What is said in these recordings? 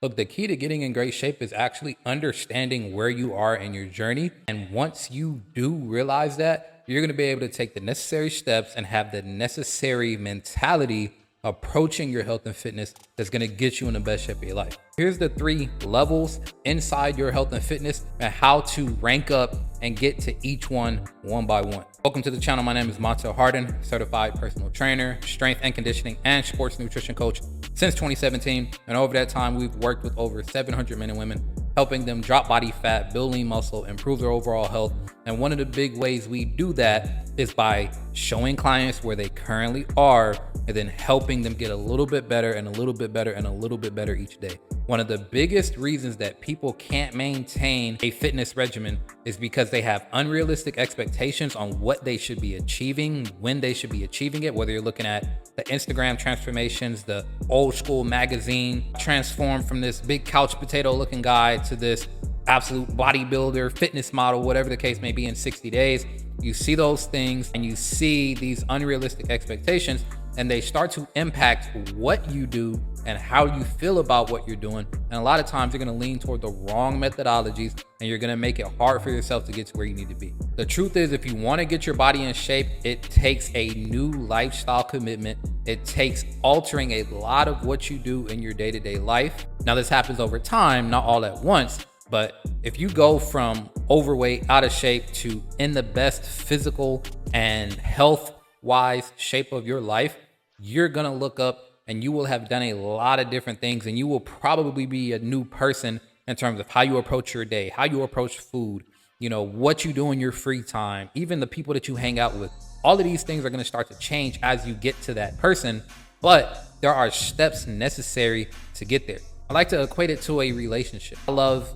Look, the key to getting in great shape is actually understanding where you are in your journey. And once you do realize that, you're going to be able to take the necessary steps and have the necessary mentality approaching your health and fitness that's going to get you in the best shape of your life. Here's the 3 levels inside your health and fitness and how to rank up and get to each one by one. Welcome to the channel. My name is Montel Harden, certified personal trainer, strength and conditioning, and sports nutrition coach since 2017. And over that time, we've worked with over 700 men and women, helping them drop body fat, build lean muscle, improve their overall health. And one of the big ways we do that is by showing clients where they currently are and then helping them get a little bit better and a little bit better and a little bit better each day. One of the biggest reasons that people can't maintain a fitness regimen is because they have unrealistic expectations on what they should be achieving, when they should be achieving it, whether you're looking at the Instagram transformations, the old school magazine transformed from this big couch potato looking guy to this absolute bodybuilder, fitness model, whatever the case may be in 60 days. You see those things and you see these unrealistic expectations, and they start to impact what you do and how you feel about what you're doing. And a lot of times you're going to lean toward the wrong methodologies and you're going to make it hard for yourself to get to where you need to be. The truth is, if you want to get your body in shape, it takes a new lifestyle commitment. It takes altering a lot of what you do in your day-to-day life. Now, this happens over time, not all at once. But if you go from overweight, out of shape to in the best physical and health-wise shape of your life, you're going to look up and you will have done a lot of different things, and you will probably be a new person in terms of how you approach your day, how you approach food, what you do in your free time, even the people that you hang out with. All of these things are going to start to change as you get to that person, but there are steps necessary to get there. I like to equate it to a relationship. I love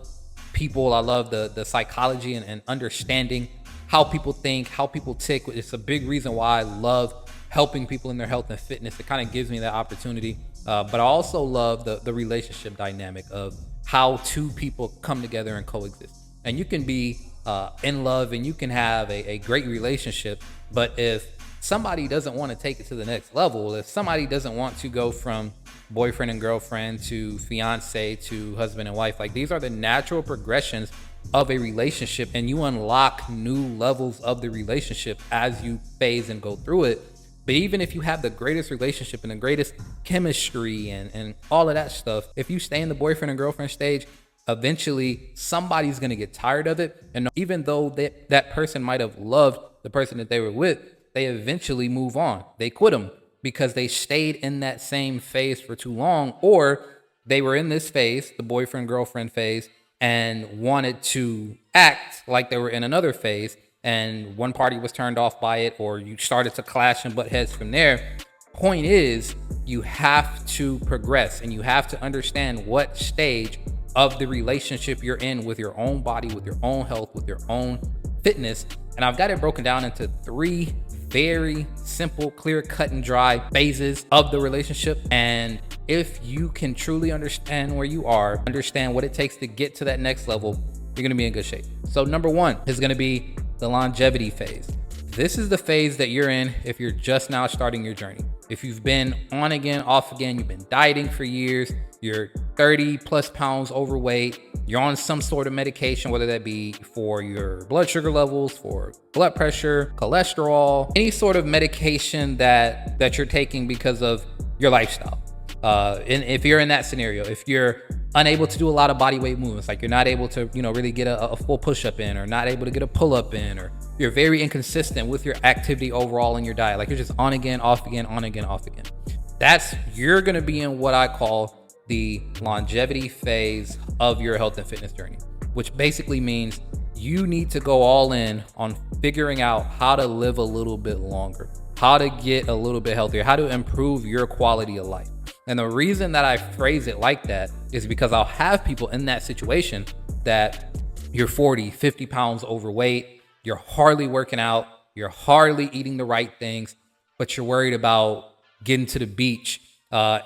people. I love the psychology and understanding how people think, how people tick. It's a big reason why I love helping people in their health and fitness. It kind of gives me that opportunity. But I also love the relationship dynamic of how two people come together and coexist. And you can be in love and you can have a great relationship, but if somebody doesn't want to take it to the next level, if somebody doesn't want to go from boyfriend and girlfriend to fiance to husband and wife, like, these are the natural progressions of a relationship, and you unlock new levels of the relationship as you phase and go through it. But even if you have the greatest relationship and the greatest chemistry and all of that stuff, if you stay in the boyfriend and girlfriend stage, eventually somebody's going to get tired of it. And even though that person might have loved the person that they were with, they eventually move on. They quit them because they stayed in that same phase for too long, or they were in this phase, the boyfriend girlfriend phase, and wanted to act like they were in another phase, and one party was turned off by it, or you started to clash and butt heads from there. Point is, you have to progress and you have to understand what stage of the relationship you're in with your own body, with your own health, with your own fitness. And I've got it broken down into 3 very simple, clear, cut and dry phases of the relationship. And if you can truly understand where you are, understand what it takes to get to that next level, you're going to be in good shape. So number 1 is going to be the longevity phase. This is the phase that you're in if you're just now starting your journey. If you've been on again, off again, you've been dieting for years, you're 30 plus pounds overweight, you're on some sort of medication, whether that be for your blood sugar levels, for blood pressure, cholesterol, any sort of medication that you're taking because of your lifestyle. And if you're in that scenario, if you're unable to do a lot of body weight movements, like you're not able to, really get a full push-up in, or not able to get a pull-up in, or you're very inconsistent with your activity overall in your diet, like you're just on again, off again, on again, off again. You're going to be in what I call the longevity phase of your health and fitness journey, which basically means you need to go all in on figuring out how to live a little bit longer, how to get a little bit healthier, how to improve your quality of life. And the reason that I phrase it like that is because I'll have people in that situation that you're 40, 50 pounds overweight, you're hardly working out, you're hardly eating the right things, but you're worried about getting to the beach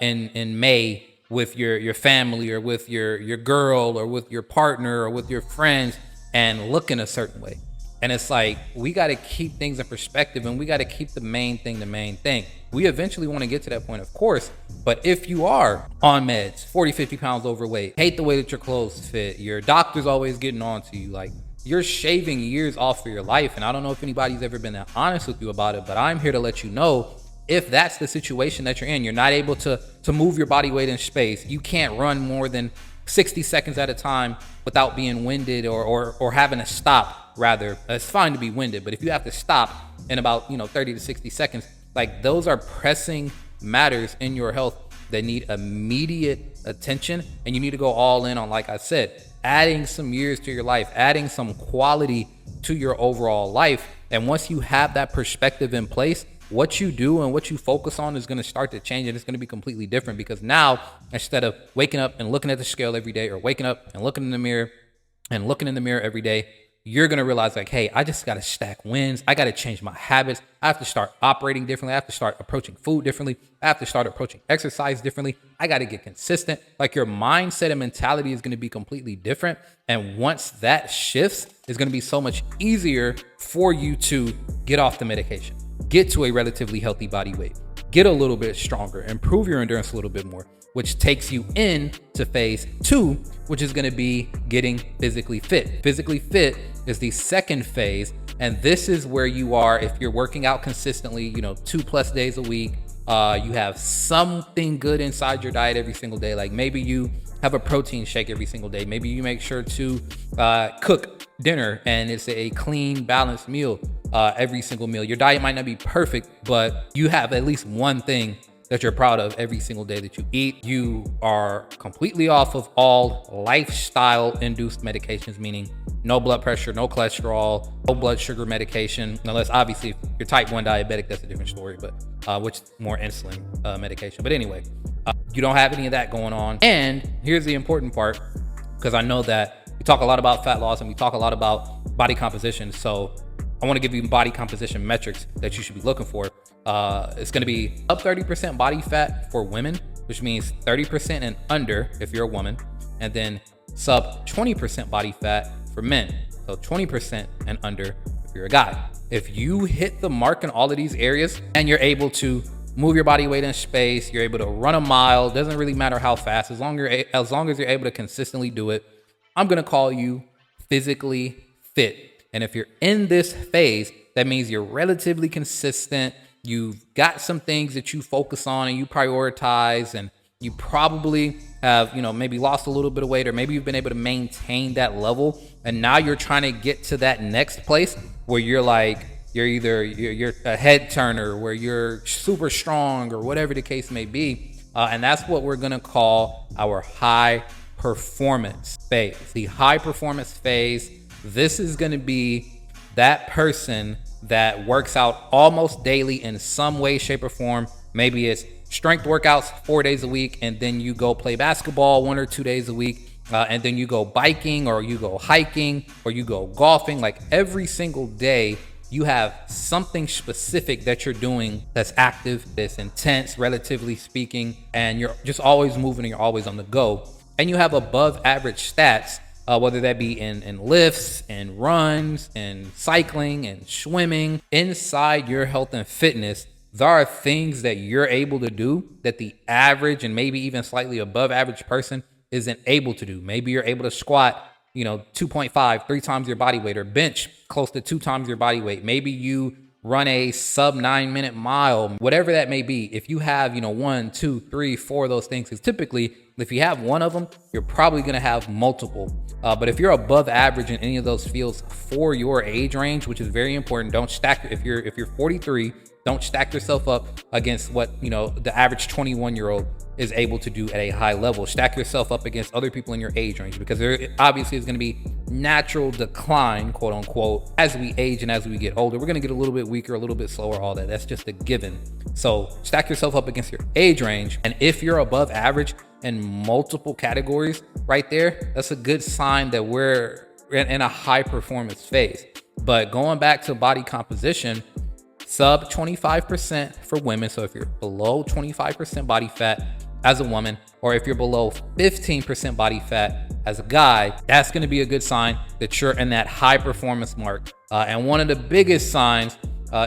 in May with your family, or with your girl, or with your partner, or with your friends, and looking a certain way. And it's like, we got to keep things in perspective, and we got to keep the main thing the main thing. We eventually want to get to that point, of course. But if you are on meds, 40, 50 pounds overweight, hate the way that your clothes fit, your doctor's always getting on to you, like, you're shaving years off of your life. And I don't know if anybody's ever been that honest with you about it, but I'm here to let you know, if that's the situation that you're in, you're not able to move your body weight in space, you can't run more than 60 seconds at a time without being winded or having to stop. Rather, it's fine to be winded, but if you have to stop in about 30 to 60 seconds, like, those are pressing matters in your health that need immediate attention, and you need to go all in on, like I said, adding some years to your life, adding some quality to your overall life. And once you have that perspective in place, what you do and what you focus on is going to start to change, and it's going to be completely different. Because now, instead of waking up and looking at the scale every day, or waking up and looking in the mirror every day, you're going to realize, like, hey, I just got to stack wins. I got to change my habits. I have to start operating differently. I have to start approaching food differently. I have to start approaching exercise differently. I got to get consistent. Like, your mindset and mentality is going to be completely different. And once that shifts, it's going to be so much easier for you to get off the medication, get to a relatively healthy body weight, get a little bit stronger, improve your endurance a little bit more, which takes you into phase 2, which is going to be getting physically fit. Physically fit is the second phase. And this is where you are, if you're working out consistently, 2+ days a week, you have something good inside your diet every single day. Like, maybe you have a protein shake every single day. Maybe you make sure to cook dinner and it's a clean, balanced meal every single meal. Your diet might not be perfect, but you have at least one thing that you're proud of every single day that you eat. You are completely off of all lifestyle induced medications, meaning no blood pressure, no cholesterol, no blood sugar medication, unless obviously if you're type 1 diabetic, that's a different story, but which is more insulin medication. But anyway, you don't have any of that going on. And here's the important part, because I know that we talk a lot about fat loss and we talk a lot about body composition. So I want to give you body composition metrics that you should be looking for. It's going to be up 30% body fat for women, which means 30% and under if you're a woman, and then sub 20% body fat for men, so 20% and under if you're a guy. If you hit the mark in all of these areas and you're able to move your body weight in space, you're able to run a mile, doesn't really matter how fast, as long as you're able to consistently do it, I'm going to call you physically fit. And if you're in this phase, that means you're relatively consistent. You've got some things that you focus on and you prioritize, and you probably have, maybe lost a little bit of weight, or maybe you've been able to maintain that level. And now you're trying to get to that next place where you're like, you're a head turner, where you're super strong, or whatever the case may be. And that's what we're going to call our high performance phase. The high performance phase, this is going to be that person that works out almost daily in some way, shape, or form. Maybe it's strength workouts 4 days a week, and then you go play basketball 1 or 2 days a week, and then you go biking, or you go hiking, or you go golfing. Like, every single day you have something specific that you're doing that's active, that's intense, relatively speaking, and you're just always moving and you're always on the go. And you have above average stats, whether that be in lifts and runs and cycling and swimming. Inside your health and fitness, there are things that you're able to do that the average and maybe even slightly above average person isn't able to do. Maybe you're able to squat 2.5, 3 times your body weight, or bench close to 2 times your body weight. Maybe you run a sub 9-minute mile, whatever that may be. If you have 1, 2, 3, 4 of those things, because typically if you have one of them, you're probably going to have multiple. But if you're above average in any of those fields for your age range, which is very important, don't stack. If you're 43, don't stack yourself up against what the average 21-year-old is able to do at a high level. Stack yourself up against other people in your age range, because there obviously is going to be natural decline, quote unquote, as we age and as we get older. We're going to get a little bit weaker, a little bit slower, all that. That's just a given. So stack yourself up against your age range. And if you're above average in multiple categories right there, that's a good sign that we're in a high performance phase. But going back to body composition, sub 25% for women. So if you're below 25% body fat, as a woman, or if you're below 15% body fat as a guy, that's going to be a good sign that you're in that high performance mark. And one of the biggest signs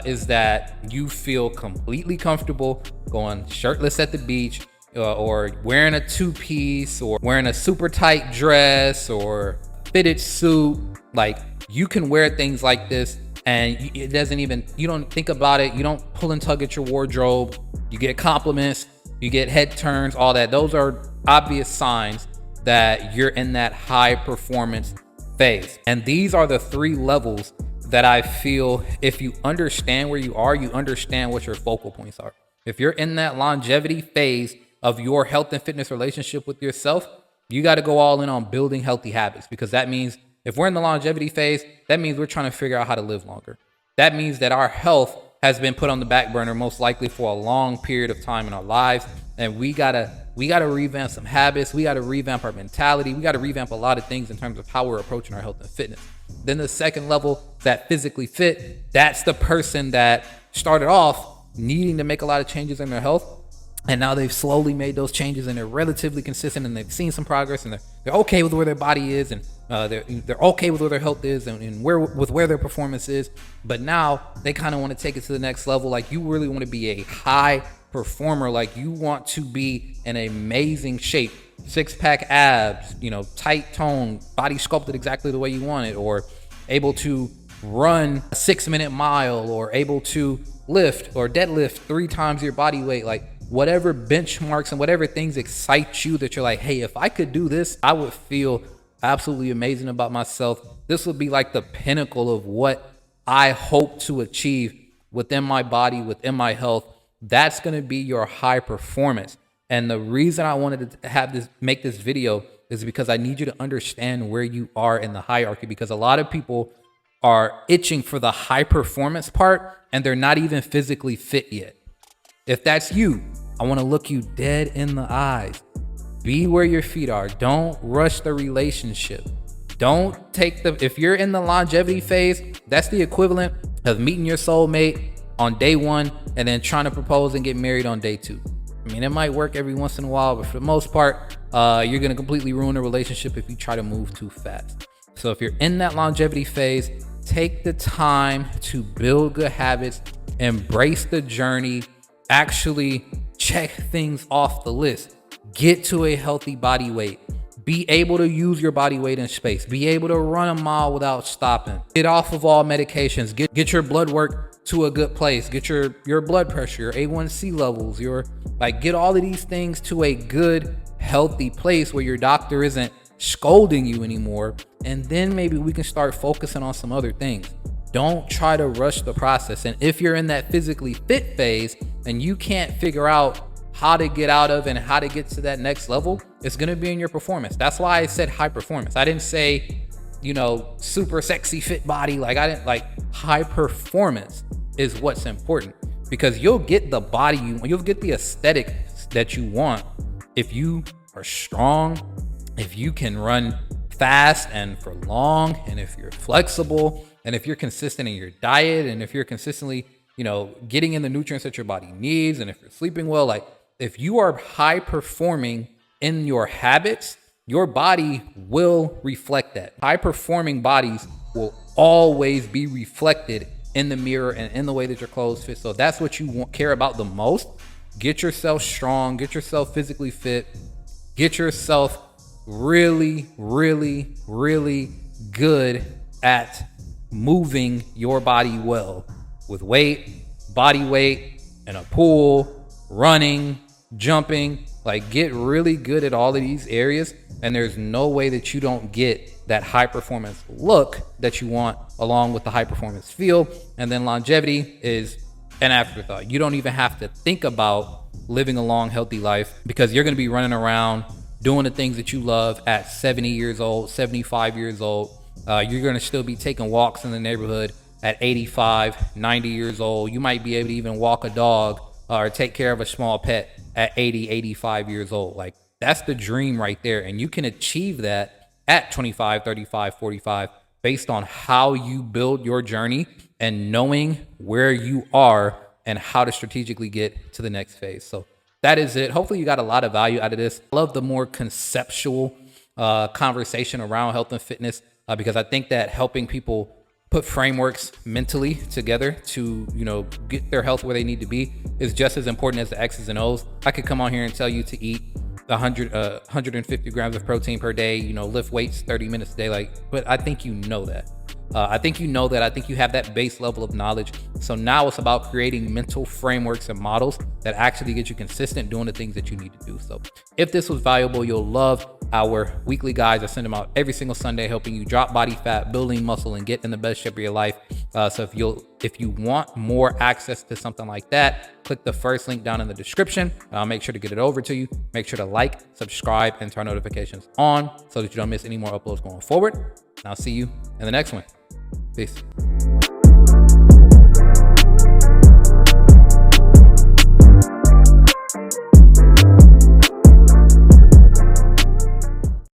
is that you feel completely comfortable going shirtless at the beach, or wearing a two-piece, or wearing a super tight dress or fitted suit. Like, you can wear things like this and it doesn't even, you don't think about it. You don't pull and tug at your wardrobe. You get compliments, you get head turns, all that. Those are obvious signs that you're in that high performance phase. And these are the 3 levels that I feel, if you understand where you are, you understand what your focal points are. If you're in that longevity phase of your health and fitness relationship with yourself, you got to go all in on building healthy habits, because that means if we're in the longevity phase, that means we're trying to figure out how to live longer. That means that our health has been put on the back burner, most likely for a long period of time in our lives. And we gotta revamp some habits. We gotta revamp our mentality. We gotta revamp a lot of things in terms of how we're approaching our health and fitness. Then the second level, that physically fit, that's the person that started off needing to make a lot of changes in their health. And now they've slowly made those changes and they're relatively consistent and they've seen some progress and they're okay with where their body is, and they're okay with where their health is and where their performance is. But now they kind of want to take it to the next level. Like, you really want to be a high performer. Like, you want to be in amazing shape, 6-pack abs, tight tone, body sculpted exactly the way you want it, or able to run a 6-minute mile, or able to lift or deadlift 3 times your body weight. Like, whatever benchmarks and whatever things excite you, that you're like, hey, if I could do this, I would feel absolutely amazing about myself. This would be like the pinnacle of what I hope to achieve within my body, within my health. That's going to be your high performance. And the reason I wanted to make this video is because I need you to understand where you are in the hierarchy, because a lot of people are itching for the high performance part and they're not even physically fit yet. If that's you, I want to look you dead in the eyes. Be where your feet are. Don't rush the relationship. Don't take if you're in the longevity phase, that's the equivalent of meeting your soulmate on day 1 and then trying to propose and get married on day 2. I mean, it might work every once in a while, but for the most part, you're going to completely ruin a relationship if you try to move too fast. So if you're in that longevity phase, take the time to build good habits, embrace the journey, actually check things off the list, get to a healthy body weight, be able to use your body weight in space, be able to run a mile without stopping, get off of all medications, get your blood work to a good place, get your blood pressure, your A1C levels, get all of these things to a good, healthy place where your doctor isn't scolding you anymore. And then maybe we can start focusing on some other things. Don't try to rush the process. And if you're in that physically fit phase and you can't figure out how to get out of and how to get to that next level, it's going to be in your performance. That's why I said high performance. I didn't say, super sexy fit body. High performance is what's important, because you'll get the body you'll get the aesthetic that you want if you are strong, if you can run fast and for long, and if you're flexible, and if you're consistent in your diet, and if you're consistently, getting in the nutrients that your body needs, and if you're sleeping well. Like, if you are high performing in your habits, your body will reflect that. High performing bodies will always be reflected in the mirror and in the way that your clothes fit. So that's what you care about the most. Get yourself strong, get yourself physically fit, get yourself really, really, really good at moving your body well with weight, body weight, in a pool, running, jumping. Get really good at all of these areas, and there's no way that you don't get that high performance look that you want along with the high performance feel. And then longevity is an afterthought. You don't even have to think about living a long, healthy life, because you're going to be running around doing the things that you love at 70 years old, 75 years old. You're going to still be taking walks in the neighborhood at 85, 90 years old. You might be able to even walk a dog or take care of a small pet at 80, 85 years old. That's the dream right there. And you can achieve that at 25, 35, 45, based on how you build your journey and knowing where you are and how to strategically get to the next phase. So that is it. Hopefully you got a lot of value out of this. I love the more conceptual conversation around health and fitness because I think that helping people put frameworks mentally together to, get their health where they need to be is just as important as the X's and O's. I could come on here and tell you to eat 150 grams of protein per day, lift weights 30 minutes a day. But I think you know that. I think you have that base level of knowledge. So now it's about creating mental frameworks and models that actually get you consistent doing the things that you need to do. So if this was valuable, you'll love our weekly guides. I send them out every single Sunday, helping you drop body fat, building muscle, and get in the best shape of your life. So if you want more access to something like that, click the first link down in the description. I'll make sure to get it over to you. Make sure to like, subscribe, and turn notifications on so that you don't miss any more uploads going forward. And I'll see you in the next one. Peace.